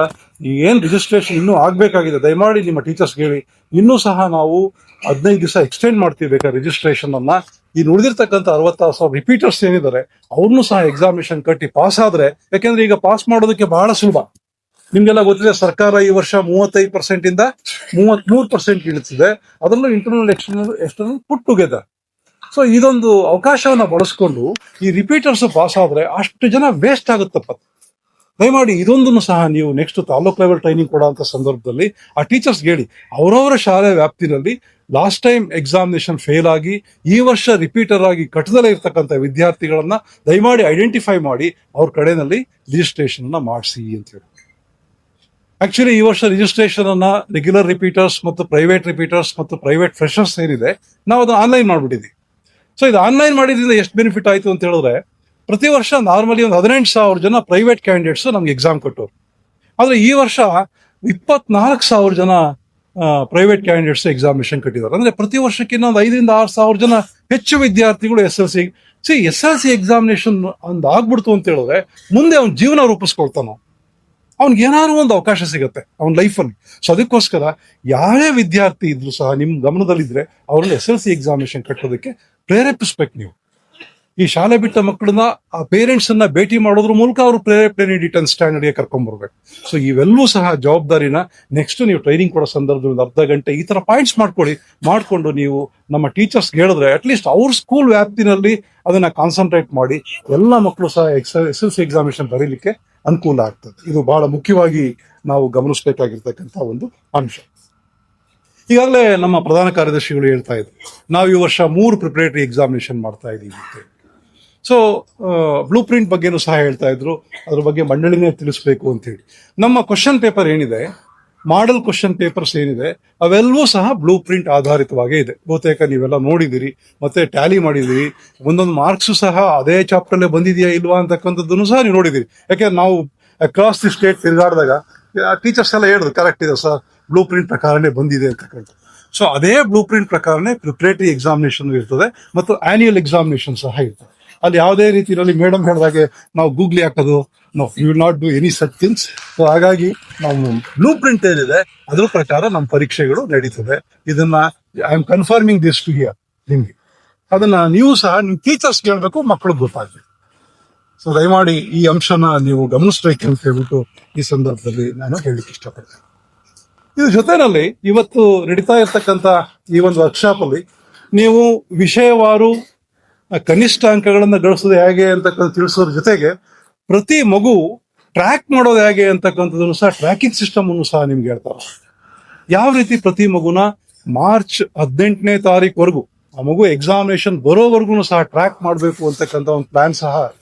ಏನ್ ರಿಜಿಸ್ಟ್ರೇಷನ್ ಇನ್ನೂ ಆಗ್ಬೇಕಾಗಿದೆ, ದಯಮಾಡಿ ನಿಮ್ಮ ಟೀಚರ್ಸ್ ಹೇಳಿ. ಇನ್ನೂ ಸಹ ನಾವು 15 ದಿವಸ ಎಕ್ಸ್ಟೆಂಡ್ ಮಾಡ್ತೀವಿ ಬೇಕಾದ್ರೆ ರಿಜಿಸ್ಟ್ರೇಷನ್ ಅನ್ನ. ಈ ಉಳಿದಿರ್ತಕ್ಕಂಥ 66,000 ರಿಪೀಟರ್ಸ್ ಏನಿದ್ದಾರೆ ಅವ್ರನ್ನೂ ಸಹ ಎಕ್ಸಾಮಿನೇಷನ್ ಕಟ್ಟಿ ಪಾಸ್ ಆದ್ರೆ, ಯಾಕೆಂದ್ರೆ ಈಗ ಪಾಸ್ ಮಾಡೋದಕ್ಕೆ ಬಹಳ ಸುಲಭ. ನಿಮ್ಗೆಲ್ಲ ಗೊತ್ತಿದೆ, ಸರ್ಕಾರ ಈ ವರ್ಷ 35% ಇಂದ 33% ಇಳಿಸಿದೆ. ಅದರಲ್ಲೂ internal external put together. So ಇದೊಂದು ಅವಕಾಶವನ್ನ ಬಳಸ್ಕೊಂಡು ಈ ರಿಪೀಟರ್ಸ್ ಪಾಸ್ ಆದ್ರೆ ಅಷ್ಟು ಜನ ವೇಸ್ಟ್ ಆಗುತ್ತಪ್ಪ. ದಯಮಾಡಿ ಇದೊಂದನ್ನು ಸಹ ನೀವು ನೆಕ್ಸ್ಟ್ ತಾಲೂಕ್ ಲೆವೆಲ್ ಟ್ರೈನಿಂಗ್ ಕೊಡುವಂತ ಸಂದರ್ಭದಲ್ಲಿ ಆ ಟೀಚರ್ಸ್ ಹೇಳಿ, ಅವರವರ ಶಾಲೆ ವ್ಯಾಪ್ತಿನಲ್ಲಿ ಲಾಸ್ಟ್ ಟೈಮ್ ಎಕ್ಸಾಮಿನೇಷನ್ ಫೇಲ್ ಆಗಿ ಈ ವರ್ಷ ರಿಪೀಟರ್ ಆಗಿ ಕಟ್ಟದಲ್ಲೇ ಇರ್ತಕ್ಕಂಥ ವಿದ್ಯಾರ್ಥಿಗಳನ್ನ ದಯಮಾಡಿ ಐಡೆಂಟಿಫೈ ಮಾಡಿ ಅವ್ರ ಕಡೆನಲ್ಲಿ ರಿಜಿಸ್ಟ್ರೇಷನ್ ಅನ್ನ ಮಾಡಿಸಿ ಅಂತ ಹೇಳಿ. ಆಕ್ಚುಲಿ ಈ ವರ್ಷ ರಿಜಿಸ್ಟ್ರೇಷನ್ ಅನ್ನ ರೆಗ್ಯುಲರ್ ರಿಪೀಟರ್ಸ್ ಮತ್ತು ಪ್ರೈವೇಟ್ ಫ್ರೆಷರ್ಸ್ ಏನಿದೆ ನಾವು ಅದನ್ನ ಆನ್ಲೈನ್ ಮಾಡ್ಬಿಟ್ಟಿದ್ವಿ. ಸೊ ಇದು ಆನ್ಲೈನ್ ಮಾಡಿದ್ರಿಂದ ಎಷ್ಟು ಬೆನಿಫಿಟ್ ಆಯ್ತು ಅಂತ ಹೇಳಿದ್ರೆ, ಪ್ರತಿ ವರ್ಷ ನಾರ್ಮಲಿ ಒಂದು 18,000 ಜನ ಪ್ರೈವೇಟ್ ಕ್ಯಾಂಡಿಡೇಟ್ಸ್ ನಮ್ಗೆ ಎಕ್ಸಾಮ್ ಕೊಟ್ಟರು. ಆದ್ರೆ ಈ ವರ್ಷ 24,000 ಜನ ಪ್ರೈವೇಟ್ ಕ್ಯಾಂಡಿಡೇಟ್ಸ್ ಎಕ್ಸಾಮಿನೇಷನ್ ಕಟ್ಟಿದ್ದಾರೆ. ಅಂದ್ರೆ ಪ್ರತಿ ವರ್ಷಕ್ಕಿಂತ ಒಂದು 5,000 to 6,000 ಜನ ಹೆಚ್ಚು ವಿದ್ಯಾರ್ಥಿಗಳು SLC ಎಕ್ಸಾಮಿನೇಷನ್ ಒಂದು ಆಗ್ಬಿಡ್ತು ಅಂತ ಹೇಳಿದ್ರೆ ಮುಂದೆ ಅವ್ನ ಜೀವನ ರೂಪಿಸ್ಕೊಳ್ತಾನ, ಅವ್ನಿಗೆ ಏನಾದ್ರು ಒಂದು ಅವಕಾಶ ಸಿಗುತ್ತೆ ಅವನ ಲೈಫಲ್ಲಿ. ಸೊ ಅದಕ್ಕೋಸ್ಕರ ಯಾರೇ ವಿದ್ಯಾರ್ಥಿ ಇದ್ರು ಸಹ ನಿಮ್ ಗಮನದಲ್ಲಿದ್ರೆ ಅವ್ರನ್ನ SLC ಎಕ್ಸಾಮಿನೇಷನ್ ಕಟ್ಟೋದಕ್ಕೆ ಪ್ರೇರೇಪಿಸ್ಬೇಕು ನೀವು. ಈ ಶಾಲೆ ಬಿಟ್ಟ ಮಕ್ಕಳನ್ನ ಆ ಪೇರೆಂಟ್ಸ್ ಅನ್ನ ಭೇಟಿ ಮಾಡೋದ್ರ ಮೂಲಕ ಅವರು ಪ್ರೇರೇಪಣೆ ನೀಡಿ 10th ಸ್ಟ್ಯಾಂಡರ್ಡ್ಗೆ ಕರ್ಕೊಂಡ್ಬರ್ಬೇಕು. ಸೊ ಇವೆಲ್ಲವೂ ಸಹ ಜವಾಬ್ದಾರಿನ ನೆಕ್ಸ್ಟ್ ನೀವು ಟ್ರೈನಿಂಗ್ ಕೊಡೋ ಸಂದರ್ಭದಲ್ಲಿ ಅರ್ಧ ಗಂಟೆ ಈ ತರ ಪಾಯಿಂಟ್ಸ್ ಮಾಡ್ಕೊಂಡು ನೀವು ನಮ್ಮ ಟೀಚರ್ಸ್ ಹೇಳಿದ್ರೆ ಅಟ್ಲೀಸ್ಟ್ ಅವ್ರ ಸ್ಕೂಲ್ ವ್ಯಾಪ್ತಿನಲ್ಲಿ ಅದನ್ನ ಕಾನ್ಸಂಟ್ರೇಟ್ ಮಾಡಿ ಎಲ್ಲ ಮಕ್ಕಳು ಸಹ SLC ಎಕ್ಸಾಮಿನೇಷನ್ ಬರೀಲಿಕ್ಕೆ ಅನುಕೂಲ ಆಗ್ತದೆ. ಇದು ಬಹಳ ಮುಖ್ಯವಾಗಿ ನಾವು ಗಮನಿಸಬೇಕಾಗಿರ್ತಕ್ಕಂಥ ಒಂದು ಅಂಶ. ಈಗಾಗಲೇ ನಮ್ಮ ಪ್ರಧಾನ ಕಾರ್ಯದರ್ಶಿಗಳು ಹೇಳ್ತಾ ಇದ್ರು, ನಾವು ಈ ವರ್ಷ 3 ಪ್ರಿಪರೇಟರಿ ಎಕ್ಸಾಮಿನೇಷನ್ ಮಾಡ್ತಾ ಇದ್ದೀವಿ. ಸೊ ಬ್ಲೂ ಪ್ರಿಂಟ್ ಬಗ್ಗೆನೂ ಸಹ ಹೇಳ್ತಾ ಇದ್ರು, ಅದ್ರ ಬಗ್ಗೆ ಮಂಡಳಿನೇ ತಿಳಿಸ್ಬೇಕು ಅಂತ ಹೇಳಿ. ನಮ್ಮ ಕ್ವಶನ್ ಪೇಪರ್ ಏನಿದೆ, ಮಾಡೆಲ್ ಕ್ವಶನ್ ಪೇಪರ್ಸ್ ಏನಿದೆ, ಅವೆಲ್ಲವೂ ಸಹ ಬ್ಲೂ ಪ್ರಿಂಟ್ ಆಧಾರಿತವಾಗೇ ಇದೆ. ಬಹುತೇಕ ನೀವೆಲ್ಲ ನೋಡಿದಿರಿ, ಮತ್ತೆ ಟ್ಯಾಲಿ ಮಾಡಿದಿರಿ. ಒಂದೊಂದು ಮಾರ್ಕ್ಸ್ ಸಹ ಅದೇ ಚಾಪ್ಟರ್ ಅಲ್ಲೇ ಬಂದಿದೆಯಾ ಇಲ್ವಾ ಅಂತಕ್ಕಂಥದ್ದನ್ನು ಸಹ ನೀವು ನೋಡಿದಿರಿ. ಯಾಕೆಂದ್ರೆ ನಾವು ಅಕ್ರಾಸ್ ದಿ ಸ್ಟೇಟ್ ತಿರುಗಾಡಿದಾಗ ಟೀಚರ್ಸ್ ಎಲ್ಲ ಹೇಳಿದ್ರು, ಕರೆಕ್ಟ್ ಇದೆ ಸರ್, ಬ್ಲೂ ಪ್ರಿಂಟ್ ಪ್ರಕಾರನೇ ಬಂದಿದೆ ಅಂತಕ್ಕಂಥ. ಸೊ ಅದೇ ಬ್ಲೂ ಪ್ರಿಂಟ್ ಪ್ರಕಾರನೇ ಪ್ರಿಪರೇಟರಿ ಎಕ್ಸಾಮಿನೇಷನ್ ಇರ್ತದೆ ಮತ್ತು ಆನ್ಯುಯಲ್ ಎಕ್ಸಾಮಿನೇಷನ್ ಸಹ ಇರ್ತದೆ. ಅಲ್ಲಿ ಯಾವುದೇ ರೀತಿಯಲ್ಲಿ ಮೇಡಮ್ ಹೇಳಿದಾಗೆ ನಾವು ಗೂಗ್ಲಿ ಹಾಕೋದು, you will not do any such things. So ಹಾಗಾಗಿ ನಾವು ಬ್ಲೂ ಪ್ರಿಂಟ್ ಏನಿದೆ ಅದ್ರ ಪ್ರಕಾರ ನಮ್ಮ ಪರೀಕ್ಷೆಗಳು ನಡೀತದೆ. ಇದನ್ನ I am confirming this to hear ನಿಮ್ಗೆ. ಅದನ್ನ ನೀವು ಸಹ ನಿಮ್ ಟೀಚರ್ಸ್ ಕೇಳಬೇಕು, ಮಕ್ಕಳಿಗೆ ಗೊತ್ತಾಗ್ಬೇಕು. ಸೊ ದಯಮಾಡಿ ಈ ಅಂಶನ ನೀವು ಗಮನಿಸ್ಬೇಕು ಅಂತ ಹೇಳ್ಬಿಟ್ಟು ಈ ಸಂದರ್ಭದಲ್ಲಿ ನಾನು ಹೇಳಲಿಕ್ಕೆ ಇಷ್ಟಪಡ್ತೇನೆ. ಇದ್ರ ಜೊತೆನಲ್ಲಿ ಇವತ್ತು ನಡೀತಾ ಇರ್ತಕ್ಕಂಥ ಈ ಒಂದು ವರ್ಕ್ಶಾಪ್ ಅಲ್ಲಿ ನೀವು ವಿಷಯವಾರು ಕನಿಷ್ಠ ಅಂಕಗಳನ್ನ ಗಳಿಸೋದು ಹೇಗೆ ಅಂತಕ್ಕಂಥ ತಿಳಿಸೋದ್ರ ಜೊತೆಗೆ ಪ್ರತಿ ಮಗು ಟ್ರ್ಯಾಕ್ ಮಾಡೋದು ಹೇಗೆ ಅಂತಕ್ಕಂಥದ್ದನ್ನು ಸಹ ಟ್ರ್ಯಾಕಿಂಗ್ ಸಿಸ್ಟಮ್ ಅನ್ನು ಸಹ ನಿಮ್ಗೆ ಹೇಳ್ತಾರೆ. ಯಾವ ರೀತಿ ಪ್ರತಿ ಮಗುನ ಮಾರ್ಚ್ 18ನೇ ತಾರೀಕುವರೆಗೂ ಆ ಮಗು ಎಕ್ಸಾಮಿನೇಷನ್ ಬರೋವರೆಗೂ ಸಹ ಟ್ರ್ಯಾಕ್ ಮಾಡಬೇಕು ಅಂತಕ್ಕಂಥ ಒಂದು ಪ್ಲಾನ್ ಸಹ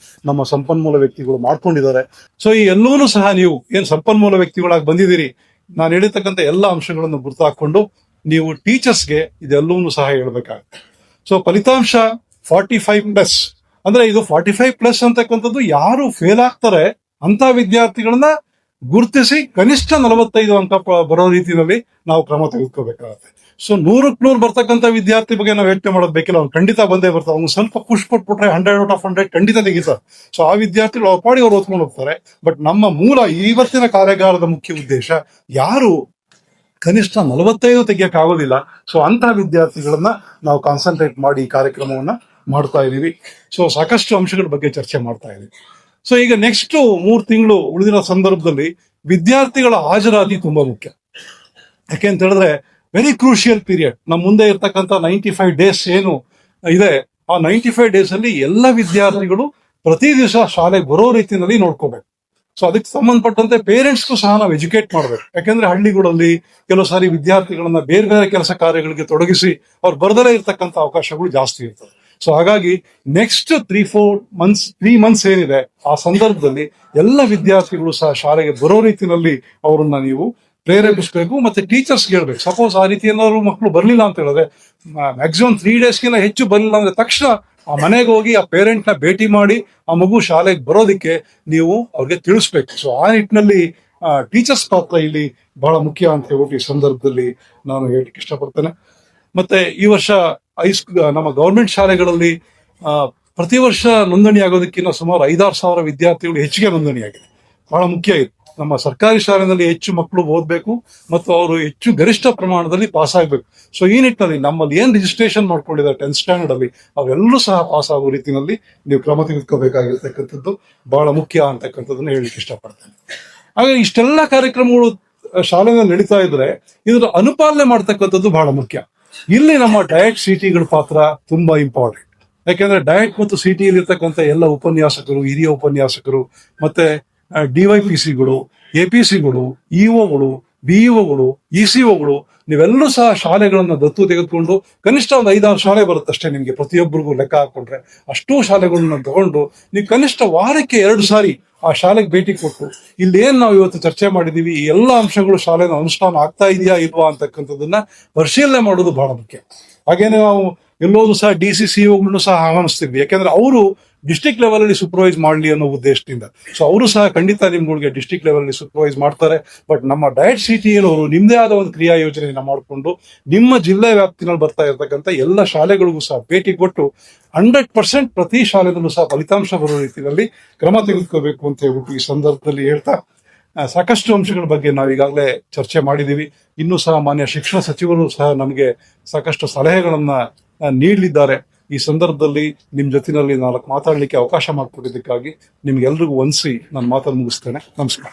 ನಮ್ಮ ಸಂಪನ್ಮೂಲ ವ್ಯಕ್ತಿಗಳು ಮಾಡ್ಕೊಂಡಿದ್ದಾರೆ. ಸೊ ಈ ಎಲ್ಲವನ್ನೂ ಸಹ ನೀವು ಏನ್ ಸಂಪನ್ಮೂಲ ವ್ಯಕ್ತಿಗಳಾಗಿ ಬಂದಿದ್ದೀರಿ, ನಾನು ಹೇಳಿರ್ತಕ್ಕಂಥ ಎಲ್ಲ ಅಂಶಗಳನ್ನು ಗುರ್ತು ಹಾಕೊಂಡು ನೀವು ಟೀಚರ್ಸ್ಗೆ ಇದೆಲ್ಲವನ್ನೂ ಸಹ ಹೇಳ್ಬೇಕಾಗುತ್ತೆ. ಸೊ ಫಲಿತಾಂಶ 45+ ಅಂದ್ರೆ ಇದು 45+ ಅಂತಕ್ಕಂಥದ್ದು ಯಾರು ಫೇಲ್ ಆಗ್ತಾರೆ ಅಂತ ವಿದ್ಯಾರ್ಥಿಗಳನ್ನ ಗುರುತಿಸಿ ಕನಿಷ್ಠ 45 ಅಂಕ ಬರೋ ರೀತಿಯಲ್ಲಿ ನಾವು ಕ್ರಮ ತೆಗೆದುಕೋಬೇಕಾಗುತ್ತೆ. ಸೊ 100ಕ್ಕೆ 100 ಬರ್ತಕ್ಕಂಥ ವಿದ್ಯಾರ್ಥಿ ಬಗ್ಗೆ ನಾವು ಯೋಚನೆ ಮಾಡೋದು ಬೇಕಿಲ್ಲ. ಅವ್ನು ಖಂಡಿತ ಬಂದೇ ಬರ್ತಾರೆ. ಅವ್ನು ಸ್ವಲ್ಪ ಪುಷ್ ಕೊಟ್ಬಿಟ್ರೆ 100/100 ಖಂಡಿತ ತೆಗಿತಾರೆ. ಸೊ ಆ ವಿದ್ಯಾರ್ಥಿಗಳು ಅವ್ರ ಪಾಡಿ ಅವ್ರು ಓದ್ಕೊಂಡು ಹೋಗ್ತಾರೆ. ಬಟ್ ನಮ್ಮ ಮೂಲ ಇವತ್ತಿನ ಕಾರ್ಯಾಗಾರದ ಮುಖ್ಯ ಉದ್ದೇಶ ಯಾರು ಕನಿಷ್ಠ 45 ತೆಗಿಯಕ್ಕಾಗೋದಿಲ್ಲ, ಸೊ ಅಂತಹ ವಿದ್ಯಾರ್ಥಿಗಳನ್ನ ನಾವು ಕಾನ್ಸಂಟ್ರೇಟ್ ಮಾಡಿ ಈ ಕಾರ್ಯಕ್ರಮವನ್ನ ಮಾಡ್ತಾ ಇದೀವಿ. ಸೊ ಸಾಕಷ್ಟು ಅಂಶಗಳ ಬಗ್ಗೆ ಚರ್ಚೆ ಮಾಡ್ತಾ ಇದೀವಿ. ಸೊ ಈಗ ನೆಕ್ಸ್ಟ್ 3 ತಿಂಗಳು ಉಳಿದಿರೋ ಸಂದರ್ಭದಲ್ಲಿ ವಿದ್ಯಾರ್ಥಿಗಳ ಹಾಜರಾತಿ ತುಂಬಾ ಮುಖ್ಯ. ಯಾಕೆಂತ ಹೇಳಿದ್ರೆ ವೆರಿ ಕ್ರೂಷಿಯಲ್ ಪೀರಿಯಡ್. ನಮ್ಮ ಮುಂದೆ ಇರ್ತಕ್ಕಂಥ 95 ಡೇಸ್ ಏನು ಇದೆ, ಆ 95 ಡೇಸ್ ಅಲ್ಲಿ ಎಲ್ಲ ವಿದ್ಯಾರ್ಥಿಗಳು ಪ್ರತಿ ದಿವಸ ಶಾಲೆಗೆ ಬರೋ ರೀತಿಯಲ್ಲಿ ನೋಡ್ಕೋಬೇಕು. ಸೊ ಅದಕ್ಕೆ ಸಂಬಂಧಪಟ್ಟಂತೆ ಪೇರೆಂಟ್ಸ್ಗೂ ಸಹ ನಾವು ಎಜುಕೇಟ್ ಮಾಡ್ಬೇಕು. ಯಾಕಂದ್ರೆ ಹಳ್ಳಿಗಳಲ್ಲಿ ಕೆಲವು ಸಾರಿ ವಿದ್ಯಾರ್ಥಿಗಳನ್ನ ಬೇರೆ ಬೇರೆ ಕೆಲಸ ಕಾರ್ಯಗಳಿಗೆ ತೊಡಗಿಸಿ ಅವ್ರು ಬರ್ದಲೇ ಇರ್ತಕ್ಕಂಥ ಅವಕಾಶಗಳು ಜಾಸ್ತಿ ಇರ್ತವೆ. ಸೊ ಹಾಗಾಗಿ ನೆಕ್ಸ್ಟ್ 3 ಮಂತ್ಸ್ ಏನಿದೆ ಆ ಸಂದರ್ಭದಲ್ಲಿ ಎಲ್ಲ ವಿದ್ಯಾರ್ಥಿಗಳು ಸಹ ಶಾಲೆಗೆ ಬರೋ ರೀತಿಯಲ್ಲಿ ಅವರನ್ನ ನೀವು ಪ್ರೇರೇಪಿಸಬೇಕು. ಮತ್ತೆ ಟೀಚರ್ಸ್ ಹೇಳ್ಬೇಕು. ಸಪೋಸ್ ಆ ರೀತಿ ಏನಾದ್ರು ಮಕ್ಕಳು ಬರ್ಲಿಲ್ಲ ಅಂತ ಹೇಳಿದ್ರೆ ಮ್ಯಾಕ್ಸಿಮಮ್ 3 ಡೇಸ್ಗಿಂತ ಹೆಚ್ಚು ಬರ್ಲಿಲ್ಲ ಅಂದ್ರೆ ತಕ್ಷಣ ಆ ಮನೆಗೆ ಹೋಗಿ ಆ ಪೇರೆಂಟ್ ನ ಭೇಟಿ ಮಾಡಿ ಆ ಮಗು ಶಾಲೆಗೆ ಬರೋದಕ್ಕೆ ನೀವು ಅವ್ರಿಗೆ ತಿಳಿಸ್ಬೇಕು. ಸೊ ಆ ನಿಟ್ಟಿನಲ್ಲಿ ಟೀಚರ್ಸ್ ಪಾತ್ರ ಇಲ್ಲಿ ಬಹಳ ಮುಖ್ಯ ಅಂತ ಹೇಳ್ಬಿಟ್ಟು ಈ ಸಂದರ್ಭದಲ್ಲಿ ನಾನು ಹೇಳಲಿಕ್ಕೆ ಇಷ್ಟಪಡ್ತೇನೆ. ಮತ್ತೆ ಈ ವರ್ಷ ನಮ್ಮ ಗವರ್ಮೆಂಟ್ ಶಾಲೆಗಳಲ್ಲಿ ಪ್ರತಿ ವರ್ಷ ನೋಂದಣಿ ಆಗೋದಕ್ಕಿಂತ ಸುಮಾರು 5-6 ಸಾವಿರ ವಿದ್ಯಾರ್ಥಿಗಳು ಹೆಚ್ಚಿಗೆ ನೋಂದಣಿಯಾಗಿದೆ. ಬಹಳ ಮುಖ್ಯ ಇದು. ನಮ್ಮ ಸರ್ಕಾರಿ ಶಾಲೆಯಲ್ಲಿ ಹೆಚ್ಚು ಮಕ್ಕಳು ಓದಬೇಕು ಮತ್ತು ಅವರು ಹೆಚ್ಚು ಗರಿಷ್ಠ ಪ್ರಮಾಣದಲ್ಲಿ ಪಾಸ್ ಆಗಬೇಕು. ಸೊ ಈ ನಿಟ್ಟಿನಲ್ಲಿ ನಮ್ಮಲ್ಲಿ ಏನ್ ರಿಜಿಸ್ಟ್ರೇಷನ್ ಮಾಡ್ಕೊಂಡಿದ್ದಾರೆ 10th ಸ್ಟ್ಯಾಂಡರ್ಡ್ ಅಲ್ಲಿ ಅವೆಲ್ಲರೂ ಸಹ ಪಾಸ್ ಆಗೋ ರೀತಿಯಲ್ಲಿ ನೀವು ಕ್ರಮ ತೆಗೆದುಕೋಬೇಕಾಗಿರ್ತಕ್ಕಂಥದ್ದು ಬಹಳ ಮುಖ್ಯ ಅಂತಕ್ಕಂಥದ್ದನ್ನ ಹೇಳಲಿಕ್ಕೆ ಇಷ್ಟಪಡ್ತೇನೆ. ಹಾಗೆ ಇಷ್ಟೆಲ್ಲ ಕಾರ್ಯಕ್ರಮಗಳು ಶಾಲೆಯಲ್ಲಿ ನಡೀತಾ ಇದ್ರೆ ಇದರ ಅನುಪಾಲನೆ ಮಾಡ್ತಕ್ಕಂಥದ್ದು ಬಹಳ ಮುಖ್ಯ. ಇಲ್ಲಿ ನಮ್ಮ ಡಯಟ್ ಸಿಟಿಗಳ ಪಾತ್ರ ತುಂಬಾ ಇಂಪಾರ್ಟೆಂಟ್. ಯಾಕೆಂದ್ರೆ ಡಯಟ್ ಮತ್ತು ಸಿಟಿಯಲ್ಲಿ ಇರ್ತಕ್ಕಂಥ ಎಲ್ಲ ಉಪನ್ಯಾಸಕರು, ಹಿರಿಯ ಉಪನ್ಯಾಸಕರು, ಮತ್ತೆ DYPCಗಳು, APCಗಳು, EOಗಳು, BEOಗಳು, ECOಗಳು ನೀವೆಲ್ಲರೂ ಸಹ ಶಾಲೆಗಳನ್ನ ದತ್ತು ತೆಗೆದುಕೊಂಡು ಕನಿಷ್ಠ ಒಂದು 5-6 ಶಾಲೆ ಬರುತ್ತಷ್ಟೇ ನಿಮ್ಗೆ, ಪ್ರತಿಯೊಬ್ಬರಿಗೂ ಲೆಕ್ಕ ಹಾಕೊಂಡ್ರೆ ಅಷ್ಟೂ ಶಾಲೆಗಳನ್ನ ತಗೊಂಡು ನೀವು ಕನಿಷ್ಠ ವಾರಕ್ಕೆ 2 ಸಾರಿ ಆ ಶಾಲೆಗೆ ಭೇಟಿ ಕೊಟ್ಟು ಇಲ್ಲಿ ಏನ್ ನಾವು ಇವತ್ತು ಚರ್ಚೆ ಮಾಡಿದೀವಿ ಈ ಎಲ್ಲ ಅಂಶಗಳು ಶಾಲೆನ ಅನುಷ್ಠಾನ ಆಗ್ತಾ ಇದೆಯಾ ಇಲ್ವಾ ಅಂತಕ್ಕಂಥದ್ದನ್ನ ಪರಿಶೀಲನೆ ಮಾಡೋದು ಬಹಳ ಮುಖ್ಯ. ಹಾಗೇನೆ ನಾವು ಎಲ್ಲೋದು ಸಹ DCCOಗಳನ್ನು ಸಹ ಆಹ್ವಾನಿಸ್ತಿದ್ವಿ. ಯಾಕಂದ್ರೆ ಅವರು ಡಿಸ್ಟ್ರಿಕ್ಟ್ ಲೆವೆಲ್ ಅಲ್ಲಿ ಸೂಪರ್ವೈಸ್ ಮಾಡಲಿ ಅನ್ನೋ ಉದ್ದೇಶದಿಂದ. ಸೊ ಅವರು ಸಹ ಖಂಡಿತ ನಿಮ್ಗಳಿಗೆ ಡಿಸ್ಟ್ರಿಕ್ಟ್ ಲೆವೆಲ್ ಅಲ್ಲಿ ಸೂಪರ್ವೈಸ್ ಮಾಡ್ತಾರೆ. ಬಟ್ ನಮ್ಮ ಡಯಟ್ ಸಿಟಿಯಲ್ಲಿ ಅವರು ನಿಮ್ದೇ ಆದ ಒಂದು ಕ್ರಿಯಾ ಯೋಜನೆಯನ್ನ ಮಾಡಿಕೊಂಡು ನಿಮ್ಮ ಜಿಲ್ಲೆ ವ್ಯಾಪ್ತಿನಲ್ಲಿ ಬರ್ತಾ ಇರತಕ್ಕಂಥ ಎಲ್ಲ ಶಾಲೆಗಳಿಗೂ ಸಹ ಭೇಟಿ ಕೊಟ್ಟು 100% ಪ್ರತಿ ಶಾಲೆಗಳಲ್ಲೂ ಸಹ ಫಲಿತಾಂಶ ಬರೋ ರೀತಿಯಲ್ಲಿ ಕ್ರಮ ತೆಗೆದುಕೋಬೇಕು ಅಂತ ಹೇಳ್ಬಿಟ್ಟು ಈ ಸಂದರ್ಭದಲ್ಲಿ ಹೇಳ್ತಾ ಸಾಕಷ್ಟು ಅಂಶಗಳ ಬಗ್ಗೆ ನಾವು ಈಗಾಗಲೇ ಚರ್ಚೆ ಮಾಡಿದೀವಿ. ಇನ್ನೂ ಸಹ ಮಾನ್ಯ ಶಿಕ್ಷಣ ಸಚಿವರು ಸಹ ನಮಗೆ ಸಾಕಷ್ಟು ಸಲಹೆಗಳನ್ನ ನೀಡಲಿದ್ದಾರೆ. ಈ ಸಂದರ್ಭದಲ್ಲಿ ನಿಮ್ ಜೊತೆನಲ್ಲಿ 4 ಮಾತಾಡ್ಲಿಕ್ಕೆ ಅವಕಾಶ ಮಾಡಿಕೊಟ್ಟಿದ್ದಕ್ಕಾಗಿ ನಿಮ್ಗೆಲ್ರಿಗೂ ವಂದಿಸಿ ನಾನು ಮಾತನ್ನು ಮುಗಿಸ್ತೇನೆ. ನಮಸ್ಕಾರ.